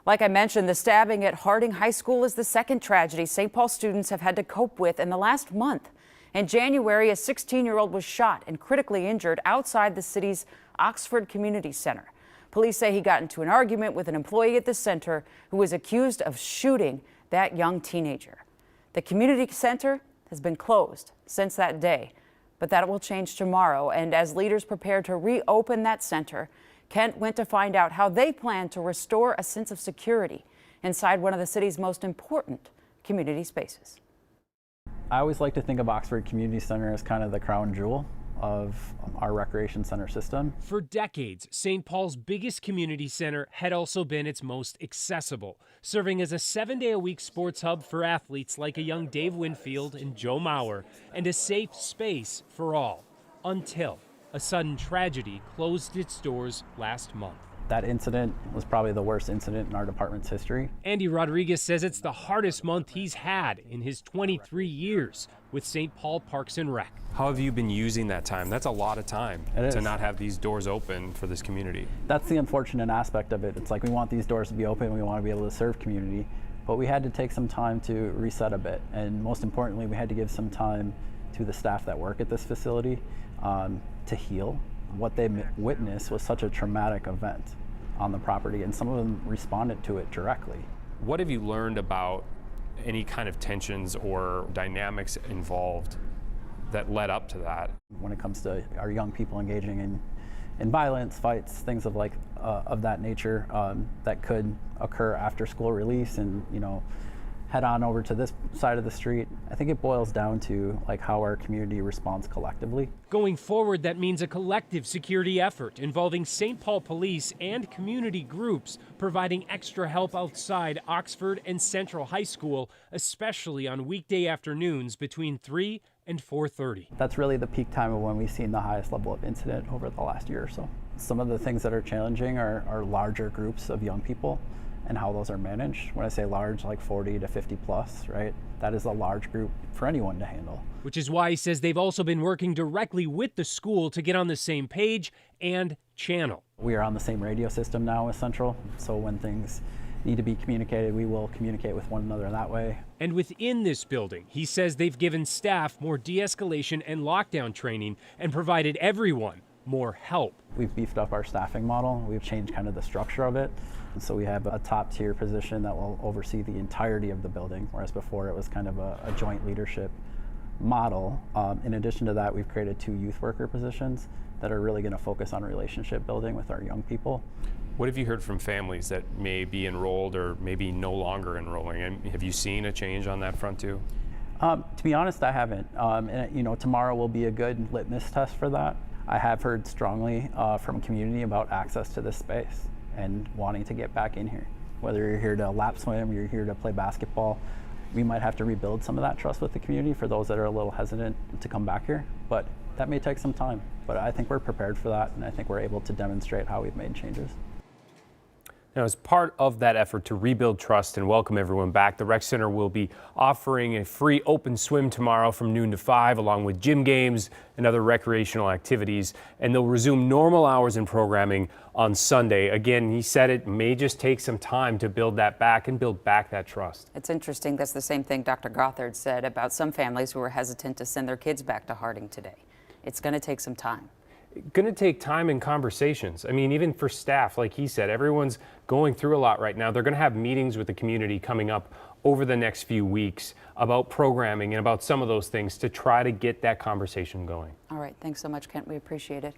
Like I mentioned, the stabbing at Harding High School is the second tragedy St. Paul students have had to cope with in the last month. In January, a 16-year-old was shot and critically injured outside the city's Oxford Community Center. Police say he got into an argument with an employee at the center who was accused of shooting that young teenager. The community center has been closed since that day, but that will change tomorrow. And as leaders prepare to reopen that center, Kent went to find out how they plan to restore a sense of security inside one of the city's most important community spaces. I always like to think of Oxford Community Center as kind of the crown jewel of our recreation center system. For decades, St. Paul's biggest community center had also been its most accessible, serving as a 7-day-a-week sports hub for athletes like a young Dave Winfield and Joe Mauer, and a safe space for all, until a sudden tragedy closed its doors last month. That incident was probably the worst incident in our department's history. Andy Rodriguez says it's the hardest month he's had in his 23 years with St. Paul Parks and Rec. How have you been using that time? That's a lot of time to not have these doors open for this community. That's the unfortunate aspect of it. It's like we want these doors to be open, we want to be able to serve community, but we had to take some time to reset a bit. And most importantly, we had to give some time to the staff that work at this facility to heal. What they witnessed was such a traumatic event on the property, and some of them responded to it directly. What have you learned about any kind of tensions or dynamics involved that led up to that? When it comes to our young people engaging in violence, fights, things of that nature that could occur after school release and, head on over to this side of the street. I think it boils down to how our community responds collectively. Going forward, that means a collective security effort involving St. Paul Police and community groups providing extra help outside Oxford and Central High School, especially on weekday afternoons between 3 and 4:30. That's really the peak time of when we've seen the highest level of incident over the last year or so. Some of the things that are challenging are larger groups of young people and how those are managed. When I say large, like 40 to 50 plus, right? That is a large group for anyone to handle. Which is why he says they've also been working directly with the school to get on the same page and channel. We are on the same radio system now with Central, so when things need to be communicated, we will communicate with one another that way. And within this building, he says they've given staff more de-escalation and lockdown training and provided everyone more help. We've beefed up our staffing model. We've changed kind of the structure of it. So we have a top tier position that will oversee the entirety of the building, whereas before it was kind of a joint leadership model. In addition to that, we've created 2 youth worker positions that are really going to focus on relationship building with our young people. What have you heard from families that may be enrolled or maybe no longer enrolling? And have you seen a change on that front too? To be honest, I haven't. And tomorrow will be a good litmus test for that. I have heard strongly from community about access to this space and wanting to get back in here. Whether you're here to lap swim or you're here to play basketball, we might have to rebuild some of that trust with the community for those that are a little hesitant to come back here. But that may take some time. But I think we're prepared for that, and I think we're able to demonstrate how we've made changes. Now, as part of that effort to rebuild trust and welcome everyone back, the Rec Center will be offering a free open swim tomorrow from noon to 5, along with gym games and other recreational activities. And they'll resume normal hours and programming on Sunday. Again, he said it may just take some time to build that back and build back that trust. It's interesting. That's the same thing Dr. Gothard said about some families who were hesitant to send their kids back to Harding today. It's going to take some time. Going to take time and conversations. I mean, even for staff, like he said, everyone's going through a lot right now. They're going to have meetings with the community coming up over the next few weeks about programming and about some of those things to try to get that conversation going. All right. Thanks so much, Kent. We appreciate it.